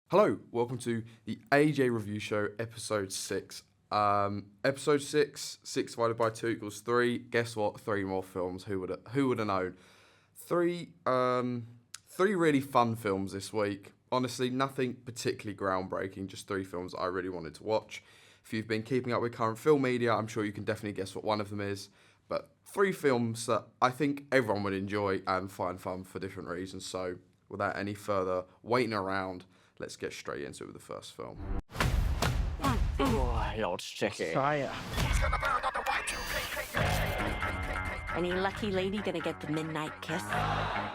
Hello, welcome to the AJ Review Show, episode 6. Episode 6, 6 divided by 2 equals 3. Guess what? 3 more films. Who would have known? Three really fun films this week. Honestly, nothing particularly groundbreaking, just 3 films that I really wanted to watch. If you've been keeping up with current film media, I'm sure you can definitely guess what one of them is. But 3 films that I think everyone would enjoy and find fun for different reasons. So, without any further waiting around, let's get straight into it with the first film. Y2K. Fire. Any lucky lady gonna get the midnight kiss?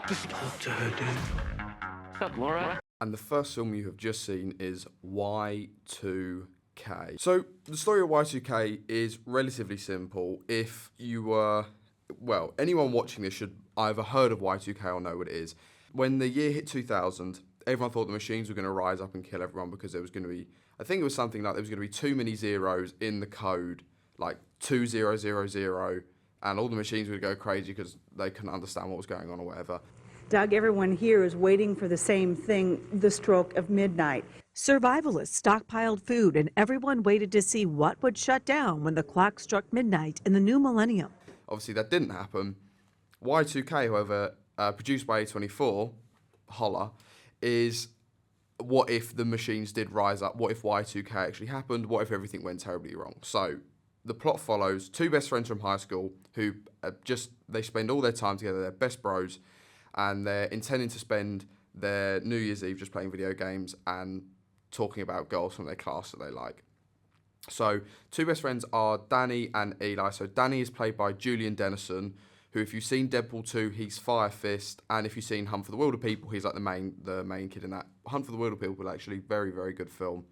Just talk to her, dude. What's up, Laura? And the first film you have just seen is Y2K. So, the story of Y2K is relatively simple. If you were, anyone watching this should either heard of Y2K or know what it is. When the year hit 2000, everyone thought the machines were going to rise up and kill everyone because there was going to be, I think it was something like there was going to be too many zeros in the code, like 2000, and all the machines would go crazy because they couldn't understand what was going on or whatever. Doug, everyone here is waiting for the same thing, the stroke of midnight. Survivalists stockpiled food and everyone waited to see what would shut down when the clock struck midnight in the new millennium. Obviously, that didn't happen. Y2K, however, produced by A24, holla, is what if the machines did rise up? What if Y2K actually happened? What if everything went terribly wrong? So the plot follows 2 best friends from high school who they spend all their time together, they're best bros, and they're intending to spend their New Year's Eve just playing video games and talking about girls from their class that they like. So 2 best friends are Danny and Eli. So Danny is played by Julian Dennison, who, if you've seen Deadpool 2, he's Fire Fist, and if you've seen Hunt for the Wilder People, he's like the main kid in that. Hunt for the Wilder People, actually, very, very good film.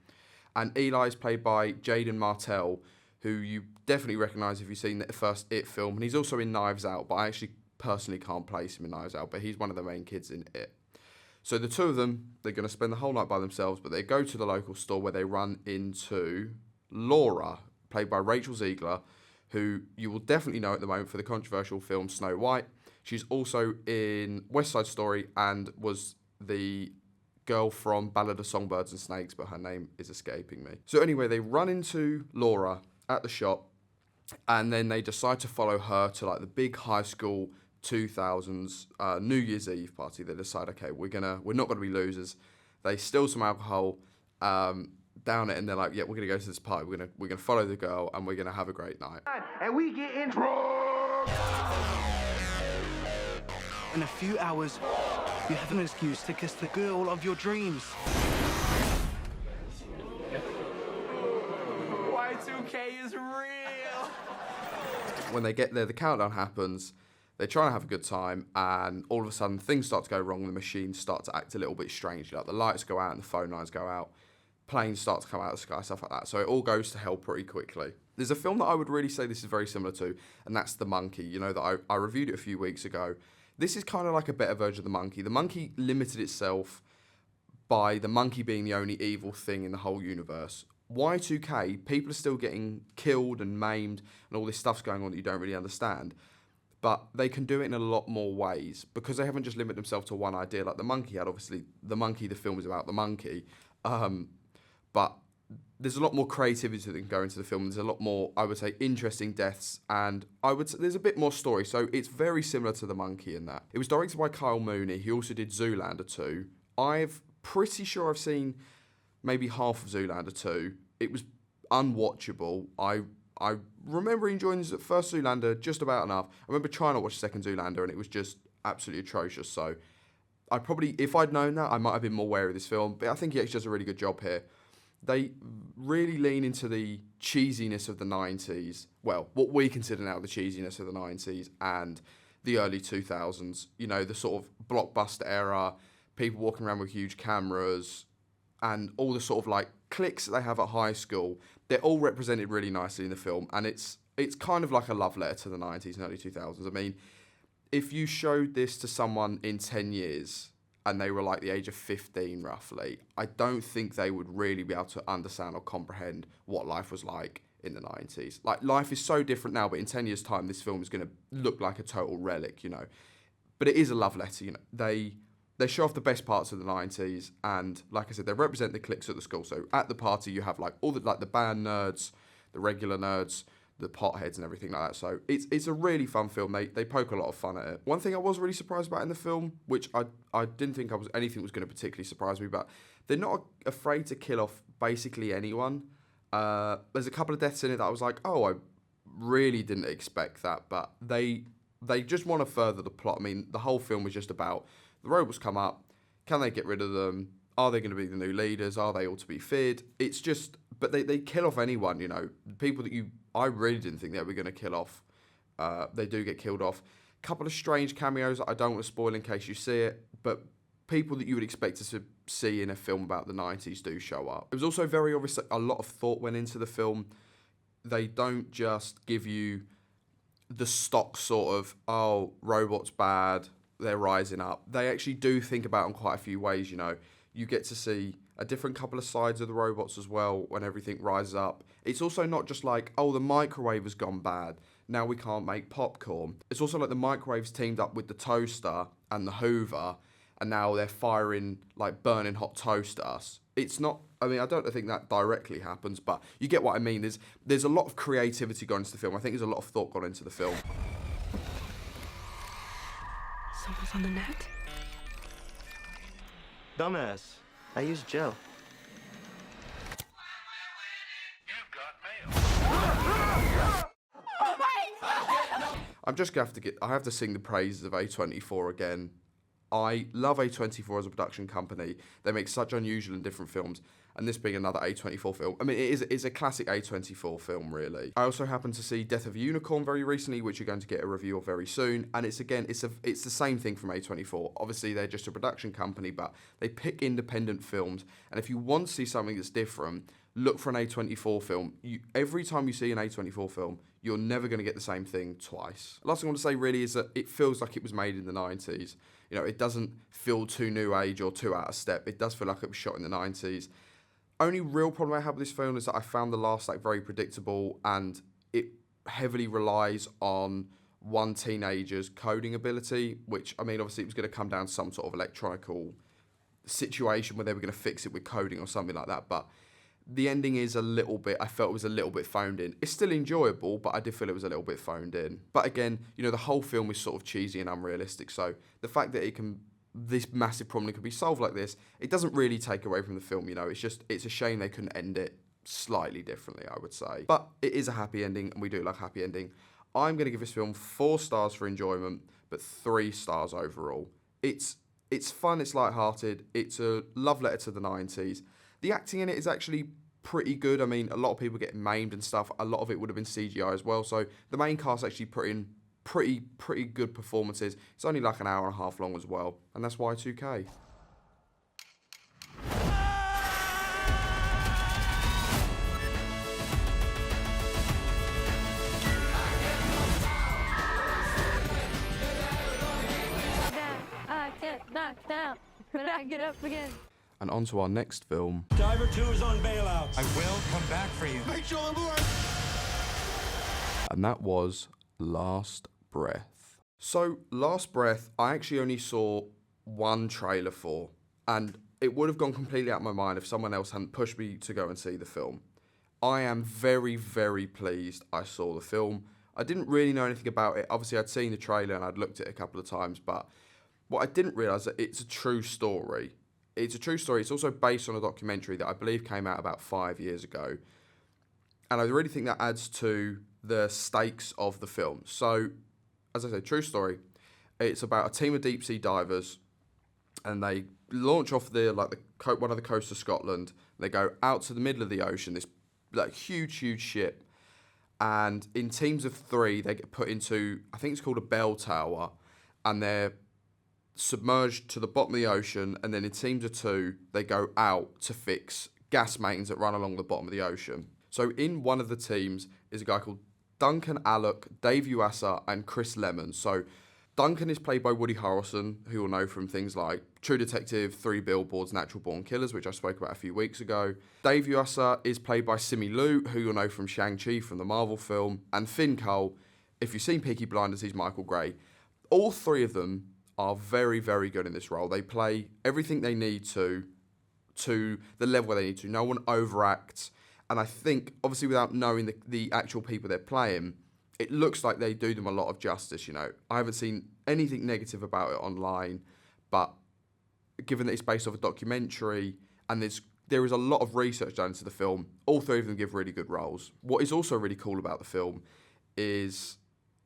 And Eli is played by Jaden Martell, who you definitely recognise if you've seen the first It film, and he's also in Knives Out, but I actually personally can't place him in Knives Out, but he's one of the main kids in It. So the 2 of them, they're going to spend the whole night by themselves, but they go to the local store where they run into Laura, played by Rachel Ziegler, who you will definitely know at the moment for the controversial film Snow White. She's also in West Side Story and was the girl from Ballad of Songbirds and Snakes, but her name is escaping me. So anyway, they run into Laura at the shop, and then they decide to follow her to like the big high school 2000s New Year's Eve party. They decide, okay, we're not gonna be losers. They steal some alcohol, down it, and they're like, yeah, we're gonna go to this party. We're gonna follow the girl, and we're gonna have a great night. And we get in drunk. In a few hours, you have an excuse to kiss the girl of your dreams. Y2K is real. When they get there, the countdown happens. They try and have a good time, and all of a sudden, things start to go wrong. The machines start to act a little bit strangely. Like the lights go out and the phone lines go out. Planes start to come out of the sky, stuff like that. So it all goes to hell pretty quickly. There's a film that I would really say this is very similar to, and that's The Monkey. You know, that I reviewed it a few weeks ago. This is kind of like a better version of The Monkey. The Monkey limited itself by the monkey being the only evil thing in the whole universe. Y2K, people are still getting killed and maimed, and all this stuff's going on that you don't really understand. But they can do it in a lot more ways because they haven't just limited themselves to one idea like The Monkey had. Obviously, The Monkey, the film is about the monkey. But there's a lot more creativity that can go into the film. There's a lot more, I would say, interesting deaths, and I would say there's a bit more story. So it's very similar to The Monkey in that. It was directed by Kyle Mooney. He also did Zoolander 2. Pretty sure I've seen maybe half of Zoolander 2. It was unwatchable. I remember enjoying the first Zoolander just about enough. I remember trying to watch the second Zoolander, and it was just absolutely atrocious. So I probably, if I'd known that, I might have been more wary of this film. But I think he actually does a really good job here. They really lean into the cheesiness of the 90s. Well, what we consider now the cheesiness of the 90s and the early 2000s. You know, the sort of blockbuster era, people walking around with huge cameras, and all the sort of like cliques that they have at high school. They're all represented really nicely in the film, and it's kind of like a love letter to the 90s and early 2000s. I mean, if you showed this to someone in 10 years, and they were like the age of 15 roughly, I don't think they would really be able to understand or comprehend what life was like in the 90s. Like, life is so different now, but in 10 years' time, this film is going to look like a total relic, you know. But it is a love letter, you know. they show off the best parts of the 90s, and like I said, they represent the cliques at the school. So at the party, you have like all the like the band nerds, the regular nerds, the potheads, and everything like that. So it's a really fun film. They poke a lot of fun at it. One thing I was really surprised about in the film, which I didn't think anything was going to particularly surprise me, but they're not afraid to kill off basically anyone. There's a couple of deaths in it that I was like, oh, I really didn't expect that, but they just want to further the plot. I mean, the whole film was just about the robots come up, can they get rid of them? Are they going to be the new leaders? Are they all to be feared? It's just, but they kill off anyone, you know, people that I really didn't think they were going to kill off. They do get killed off. Couple of strange cameos that I don't want to spoil in case you see it, but people that you would expect to see in a film about the 90s do show up. It was also very obvious that a lot of thought went into the film. They don't just give you the stock sort of, oh, robots bad, they're rising up. They actually do think about it in quite a few ways, you know. You get to see a different couple of sides of the robots as well when everything rises up. It's also not just like, oh, the microwave has gone bad, now we can't make popcorn. It's also like the microwave's teamed up with the toaster and the Hoover, and now they're firing like burning hot toast at us. It's not, I mean, I don't think that directly happens, but you get what I mean. There's a lot of creativity gone into the film. I think there's a lot of thought gone into the film. Someone's on the net. Dumbass. I use gel. I'm just gonna I have to sing the praises of A24 again. I love A24 as a production company. They make such unusual and different films, and this being another A24 film. I mean, it's a classic A24 film, really. I also happened to see Death of a Unicorn very recently, which you're going to get a review of very soon, and it's the same thing from A24. Obviously, they're just a production company, but they pick independent films, and if you want to see something that's different, look for an A24 film. Every time you see an A24 film, you're never going to get the same thing twice. Last thing I want to say really is that it feels like it was made in the 90s. You know, it doesn't feel too new age or too out of step. It does feel like it was shot in the 90s. Only real problem I have with this film is that I found the last act very predictable, and it heavily relies on one teenager's coding ability, which, I mean, obviously it was going to come down to some sort of electronical situation where they were going to fix it with coding or something like that, but the ending is I felt it was a little bit phoned in. It's still enjoyable, but I did feel it was a little bit phoned in. But again, you know, the whole film is sort of cheesy and unrealistic, so the fact that this massive problem can be solved like this, it doesn't really take away from the film, you know. It's a shame they couldn't end it slightly differently, I would say. But it is a happy ending, and we do like happy ending. I'm going to give this film 4 stars for enjoyment, but 3 stars overall. It's fun, it's lighthearted, it's a love letter to the 90s. The acting in it is actually pretty good. I mean, a lot of people get maimed and stuff. A lot of it would have been CGI as well. So the main cast actually put in pretty good performances. It's only like an hour and a half long as well. And that's Y2K. I get knocked down, but I get up again. And on to our next film. Diver 2 is on bailouts. I will come back for you. Make sure I'm born. And that was Last Breath. So, Last Breath, I actually only saw one trailer for, and it would have gone completely out of my mind if someone else hadn't pushed me to go and see the film. I am very, very pleased I saw the film. I didn't really know anything about it. Obviously, I'd seen the trailer and I'd looked at it a couple of times, but what I didn't realise is that it's a true story. It's a true story. It's also based on a documentary that I believe came out about 5 years ago. And I really think that adds to the stakes of the film. So, as I said, true story. It's about a team of deep sea divers, and they launch off one of the coasts of Scotland. They go out to the middle of the ocean, this huge ship. And in teams of 3, they get put into, I think it's called a bell tower, and they're submerged to the bottom of the ocean, and then in teams of 2, they go out to fix gas mains that run along the bottom of the ocean. So in one of the teams is a guy called Duncan Allock, Dave Uasa, and Chris Lemon. So Duncan is played by Woody Harrelson, who you'll know from things like True Detective, 3 Billboards, Natural Born Killers, which I spoke about a few weeks ago. Dave Uasa is played by Simu Liu, who you'll know from Shang-Chi from the Marvel film. And Finn Cole, if you've seen Peaky Blinders, he's Michael Gray. All 3 of them are very, very good in this role. They play everything they need to the level where they need to. No one overacts. And I think, obviously, without knowing the actual people they're playing, it looks like they do them a lot of justice, you know. I haven't seen anything negative about it online, but given that it's based off a documentary and there is a lot of research done into the film, all three of them give really good roles. What is also really cool about the film is,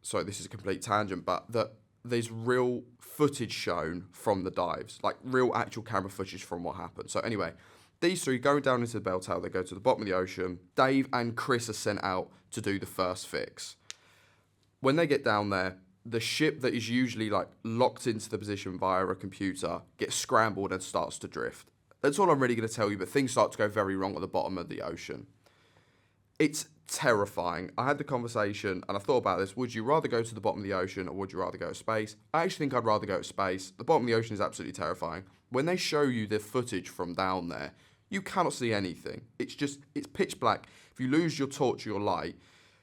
sorry, this is a complete tangent, but that there's real footage shown from the dives, like real actual camera footage from what happened. So anyway, these three going down into the bell tower, they go to the bottom of the ocean. Dave and Chris are sent out to do the first fix. When they get down there, the ship that is usually like locked into the position via a computer gets scrambled and starts to drift. That's all I'm really going to tell you, but things start to go very wrong at the bottom of the ocean. It's terrifying. I had the conversation and I thought about this. Would you rather go to the bottom of the ocean or would you rather go to space? I actually think I'd rather go to space. The bottom of the ocean is absolutely terrifying. When they show you the footage from down there, you cannot see anything. It's pitch black. If you lose your torch or your light,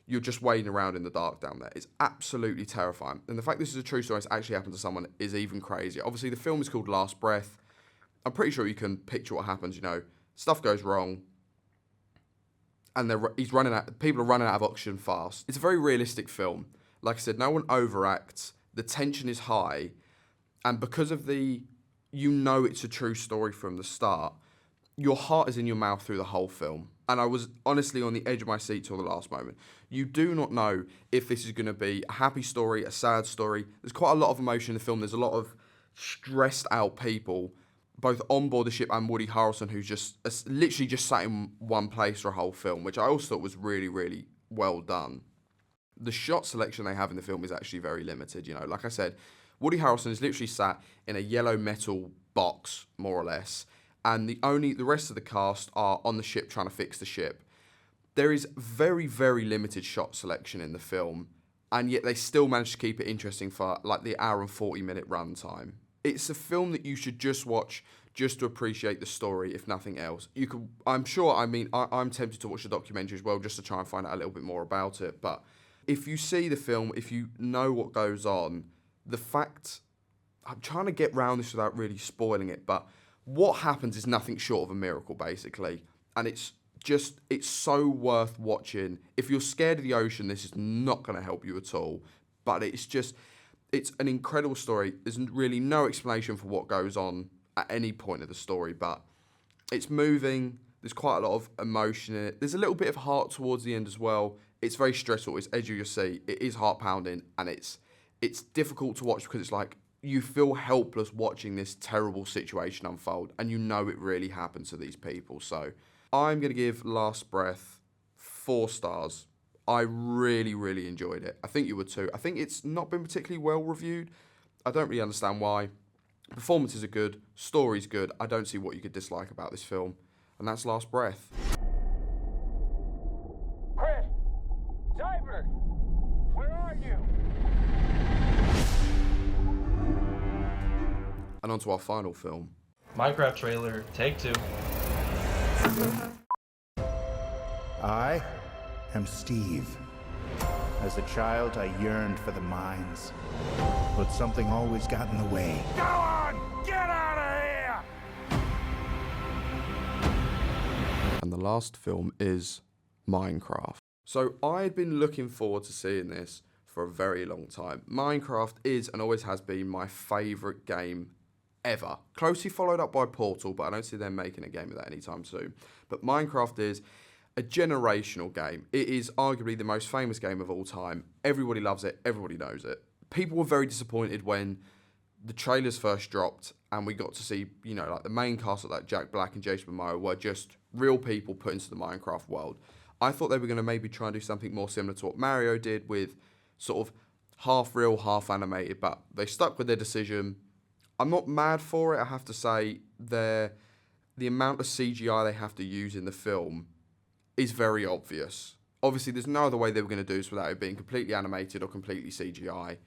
you're just wading around in the dark down there. It's absolutely terrifying. And the fact this is a true story, it's actually happened to someone, is even crazier. Obviously, the film is called Last Breath. I'm pretty sure you can picture what happens, you know. Stuff goes wrong. And people are running out of oxygen fast. It's a very realistic film. Like I said, no one overacts. The tension is high. And because of it's a true story from the start, your heart is in your mouth through the whole film. And I was honestly on the edge of my seat till the last moment. You do not know if this is going to be a happy story, a sad story. There's quite a lot of emotion in the film. There's a lot of stressed out people, both on board the ship and Woody Harrelson, who's just literally just sat in one place for a whole film, which I also thought was really, really well done. The shot selection they have in the film is actually very limited. You know, like I said, Woody Harrelson is literally sat in a yellow metal box, more or less, and the rest of the cast are on the ship trying to fix the ship. There is very, very limited shot selection in the film, and yet they still manage to keep it interesting for like the hour and 40-minute runtime. It's a film that you should just watch just to appreciate the story, if nothing else. I'm tempted to watch the documentary as well, just to try and find out a little bit more about it. But if you see the film, if you know what goes on, I'm trying to get round this without really spoiling it, but what happens is nothing short of a miracle, basically. And it's so worth watching. If you're scared of the ocean, this is not going to help you at all. But it's an incredible story. There's really no explanation for what goes on at any point of the story, but it's moving. There's quite a lot of emotion in it. There's a little bit of heart towards the end as well. It's very stressful. It's edge of your seat. It is heart pounding, and it's difficult to watch because it's like you feel helpless watching this terrible situation unfold, and you know it really happened to these people. So I'm going to give Last Breath 4 stars. I really, really enjoyed it. I think you would too. I think it's not been particularly well reviewed. I don't really understand why. Performances are good. Story's good. I don't see what you could dislike about this film. And that's Last Breath. Chris! Diver! Where are you? And on to our final film. Minecraft trailer, take 2. I am Steve. As a child, I yearned for the mines, but something always got in the way. Go on! Get out of here! And the last film is Minecraft. So I had been looking forward to seeing this for a very long time. Minecraft is and always has been my favourite game ever. Closely followed up by Portal, but I don't see them making a game of that anytime soon. But Minecraft is a generational game. It is arguably the most famous game of all time. Everybody loves it. Everybody knows it. People were very disappointed when the trailers first dropped and we got to see, you know, like the main cast like Jack Black and Jason Momoa were just real people put into the Minecraft world. I thought they were going to maybe try and do something more similar to what Mario did with sort of half real, half animated, but they stuck with their decision. I'm not mad for it, I have to say. The amount of CGI they have to use in the film is very obvious. Obviously, there's no other way they were going to do this without it being completely animated or completely CGI.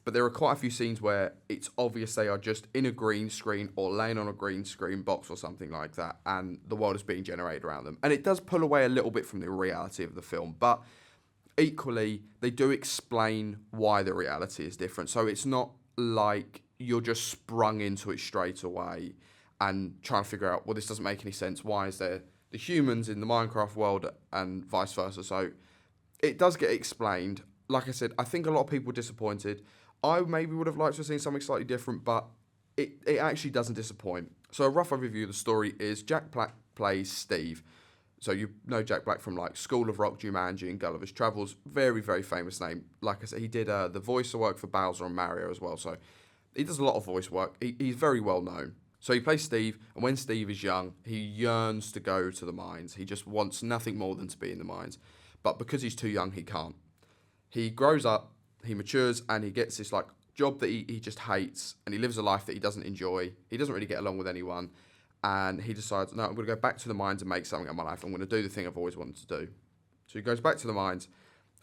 But there are quite a few scenes where it's obvious they are just in a green screen or laying on a green screen box or something like that, and the world is being generated around them. And it does pull away a little bit from the reality of the film, but equally, they do explain why the reality is different. So it's not like you're just sprung into it straight away and trying to figure out, well, this doesn't make any sense. Why is there the humans in the Minecraft world and vice versa? So it does get explained. Like I said, I think a lot of people were disappointed. I maybe would have liked to have seen something slightly different, but it actually doesn't disappoint. So a rough overview of the story is Jack Black plays Steve. So you know Jack Black from like School of Rock, Jumanji, and Gulliver's Travels. Very, very famous name. Like I said, he did the voice work for Bowser and Mario as well. So he does a lot of voice work. He's very well known. So he plays Steve, and when Steve is young, he yearns to go to the mines. He just wants nothing more than to be in the mines. But because he's too young, he can't. He grows up, he matures, and he gets this like job that he just hates, and he lives a life that he doesn't enjoy. He doesn't really get along with anyone, and he decides, no, I'm going to go back to the mines and make something of my life. I'm going to do the thing I've always wanted to do. So he goes back to the mines,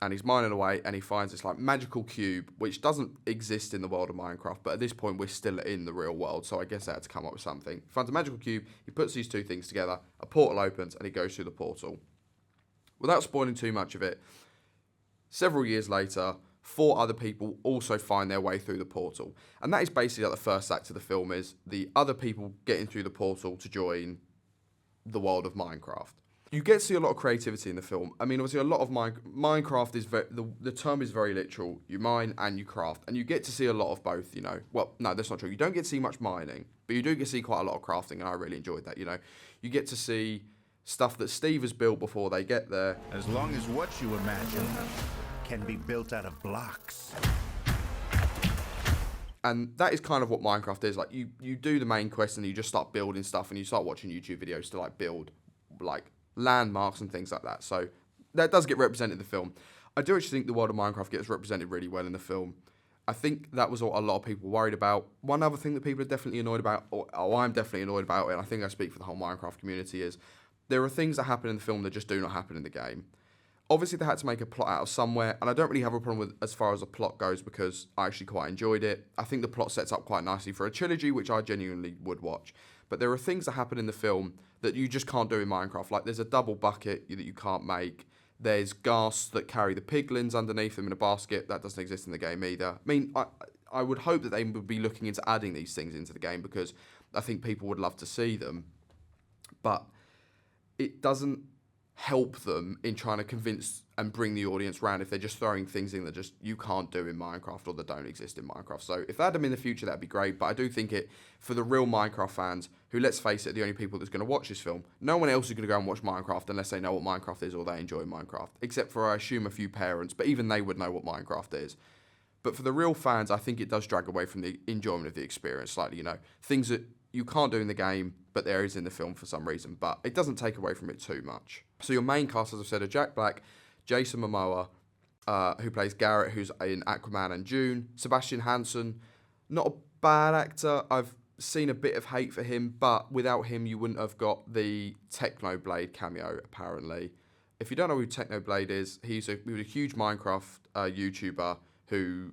and he's mining away, and he finds this like magical cube, which doesn't exist in the world of Minecraft, but at this point we're still in the real world, so I guess I had to come up with something. He finds a magical cube, he puts these two things together, a portal opens, and he goes through the portal. Without spoiling too much of it, several years later, 4 other people also find their way through the portal. And that is basically like the first act of the film, is the other people getting through the portal to join the world of Minecraft. You get to see a lot of creativity in the film. I mean, obviously, a lot of Minecraft is the term is very literal. You mine and you craft, and you get to see a lot of both. You know, well, no, that's not true. You don't get to see much mining, but you do get to see quite a lot of crafting, and I really enjoyed that. You know, you get to see stuff that Steve has built before they get there. As long as what you imagine can be built out of blocks. And that is kind of what Minecraft is. Like, you do the main quest and you just start building stuff, and you start watching YouTube videos to like build like landmarks and things like that. So that does get represented in the film. I do actually think the world of Minecraft gets represented really well in the film. I think that was what a lot of people were worried about. One other thing that people are definitely annoyed about, or I'm definitely annoyed about, and I think I speak for the whole Minecraft community, is there are things that happen in the film that just do not happen in the game. Obviously, they had to make a plot out of somewhere, and I don't really have a problem with as far as the plot goes because I actually quite enjoyed it. I think the plot sets up quite nicely for a trilogy, which I genuinely would watch. But there are things that happen in the film that you just can't do in Minecraft. Like, there's a double bucket that you can't make. There's ghasts that carry the piglins underneath them in a basket. That doesn't exist in the game either. I mean, I would hope that they would be looking into adding these things into the game because I think people would love to see them. But it doesn't help them in trying to convince and bring the audience round if they're just throwing things in that just you can't do in Minecraft or that don't exist in Minecraft. So if they had them in the future, that'd be great. But I do think it, for the real Minecraft fans, who, let's face it, are the only people that's going to watch this film, no one else is going to go and watch Minecraft unless they know what Minecraft is or they enjoy Minecraft. Except for, I assume, a few parents, but even they would know what Minecraft is. But for the real fans, I think it does drag away from the enjoyment of the experience slightly, you know. Things that you can't do in the game, but there is in the film for some reason. But it doesn't take away from it too much. So your main cast, as I've said, are Jack Black, Jason Momoa, who plays Garrett, who's in Aquaman and Dune. Sebastian Hansen, not a bad actor. I've seen a bit of hate for him, but without him, you wouldn't have got the Technoblade cameo, apparently. If you don't know who Technoblade is, he was a huge Minecraft YouTuber who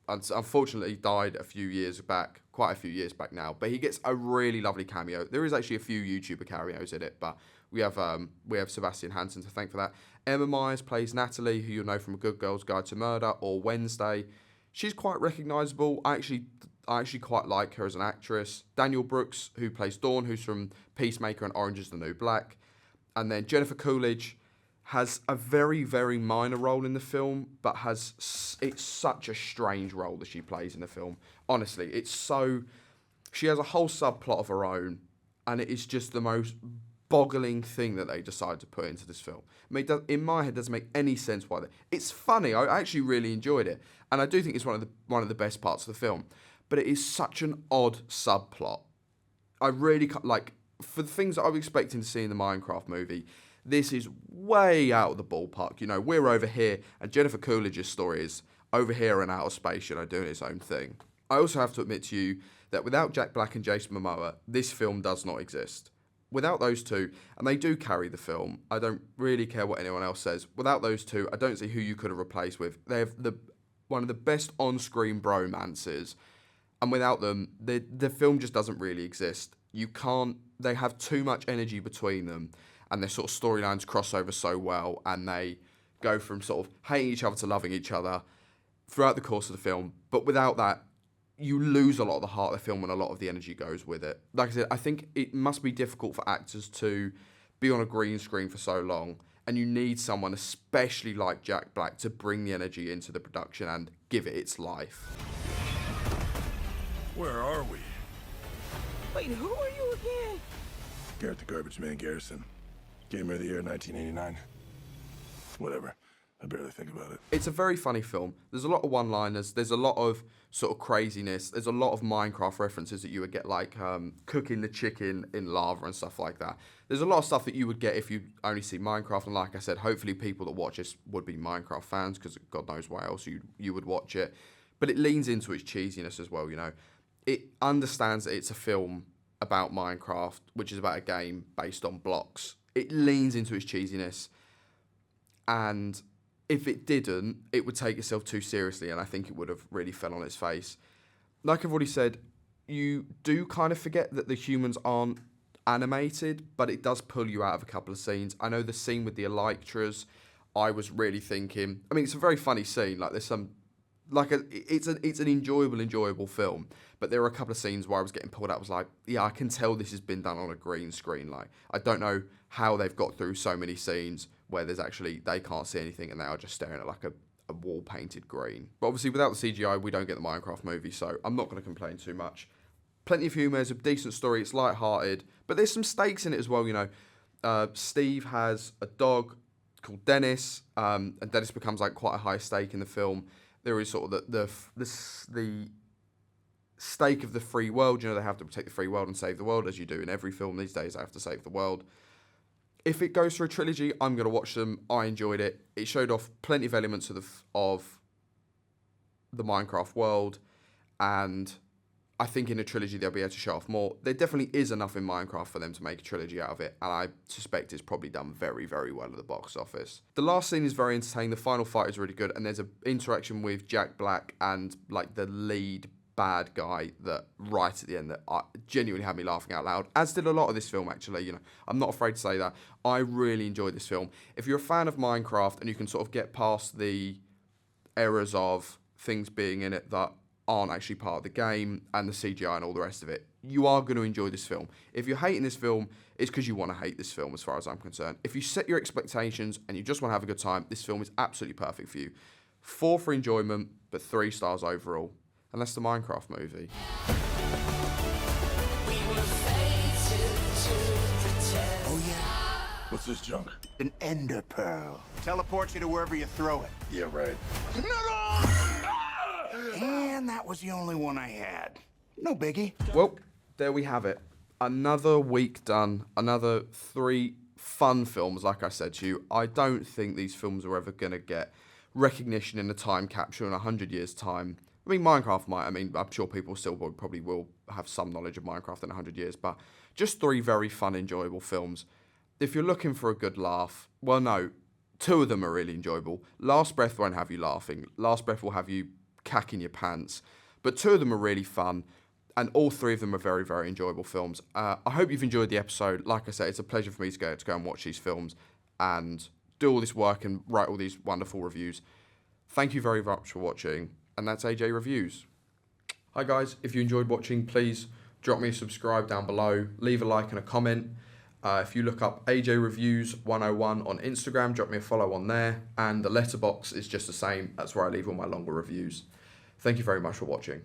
unfortunately died quite a few years back now. But he gets a really lovely cameo. There is actually a few YouTuber cameos in it, but we have Sebastian Hansen to thank for that. Emma Myers plays Natalie, who you'll know from A Good Girl's Guide to Murder or Wednesday. She's quite recognisable. I actually quite like her as an actress. Daniel Brooks, who plays Dawn, who's from Peacemaker and Orange is the New Black. And then Jennifer Coolidge has a very, very minor role in the film, but it's such a strange role that she plays in the film. Honestly, she has a whole subplot of her own, and it is just the most boggling thing that they decide to put into this film. I mean, in my head, it doesn't make any sense why. It's funny. I actually really enjoyed it, and I do think it's one of the best parts of the film. But it is such an odd subplot. I really like, for the things that I was expecting to see in the Minecraft movie, this is way out of the ballpark. You know, we're over here, and Jennifer Coolidge's story is over here in outer space, you know, doing its own thing. I also have to admit to you that without Jack Black and Jason Momoa, this film does not exist. Without those two, and they do carry the film, I don't really care what anyone else says. Without those two, I don't see who you could have replaced with. They have one of the best on-screen bromances, and without them, the film just doesn't really exist. They have too much energy between them, and their sort of storylines cross over so well, and they go from sort of hating each other to loving each other throughout the course of the film. But without that, you lose a lot of the heart of the film and a lot of the energy goes with it. Like I said, I think it must be difficult for actors to be on a green screen for so long, and you need someone, especially like Jack Black, to bring the energy into the production and give it its life. Where are we? Wait, who are you again? Garrett the Garbage Man Garrison. Gamer of the Year 1989. Whatever. I barely think about it. It's a very funny film. There's a lot of one-liners. There's a lot of sort of craziness. There's a lot of Minecraft references that you would get, like cooking the chicken in lava and stuff like that. There's a lot of stuff that you would get if you only see Minecraft. And like I said, hopefully people that watch this would be Minecraft fans, because God knows why else you would watch it. But it leans into its cheesiness as well, you know. It understands that it's a film about Minecraft, which is about a game based on blocks. It leans into its cheesiness, and if it didn't, it would take itself too seriously, and I think it would have really fell on its face. Like I've already said, you do kind of forget that the humans aren't animated, but it does pull you out of a couple of scenes. I know the scene with the Elytras, I was really thinking, I mean, it's a very funny scene, like there's some, it's an enjoyable film, but there were a couple of scenes where I was getting pulled out. I was like, yeah, I can tell this has been done on a green screen. Like, I don't know how they've got through so many scenes where there's actually, they can't see anything and they are just staring at like a wall painted green. But obviously without the CGI, we don't get the Minecraft movie, so I'm not going to complain too much. Plenty of humour, it's a decent story, it's light-hearted, but there's some stakes in it as well, you know. Steve has a dog called Dennis, and Dennis becomes like quite a high stake in the film. There is sort of the stake of the free world. You know, they have to protect the free world and save the world, as you do in every film these days. They have to save the world. If it goes for a trilogy, I'm going to watch them. I enjoyed it. It showed off plenty of elements of the Minecraft world, and I think in a trilogy they'll be able to show off more. There definitely is enough in Minecraft for them to make a trilogy out of it, and I suspect it's probably done very, very well at the box office. The last scene is very entertaining. The final fight is really good, and there's an interaction with Jack Black and like the lead bad guy that right at the end that genuinely had me laughing out loud, as did a lot of this film, actually. You know, I'm not afraid to say that. I really enjoyed this film. If you're a fan of Minecraft and you can sort of get past the errors of things being in it that aren't actually part of the game and the CGI and all the rest of it, you are going to enjoy this film. If you're hating this film, it's because you want to hate this film, as far as I'm concerned. If you set your expectations and you just want to have a good time, this film is absolutely perfect for you. 4 for enjoyment, but 3 stars overall. And that's the Minecraft movie. Oh yeah, What's this junk? an ender pearl. Teleports you to wherever you throw it. Yeah, right. And that was the only one I had. No biggie. Well, there we have it. Another week done. Another 3 fun films, like I said to you. I don't think these films are ever going to get recognition in a time capsule in 100 years' time. I mean, Minecraft might. I mean, I'm sure people still probably will have some knowledge of Minecraft in 100 years, but just 3 very fun, enjoyable films. If you're looking for a good laugh, well, no, 2 of them are really enjoyable. Last Breath won't have you laughing. Last Breath will have you cacking your pants. But 2 of them are really fun, and all 3 of them are very, very enjoyable films. I hope you've enjoyed the episode. Like I say, it's a pleasure for me to go and watch these films and do all this work and write all these wonderful reviews. Thank you very much for watching. And that's AJ Reviews. Hi guys, if you enjoyed watching, please drop me a subscribe down below, leave a like and a comment. If you look up AJ Reviews 101 on Instagram, drop me a follow on there, and the letterbox is just the same. That's where I leave all my longer reviews. Thank you very much for watching.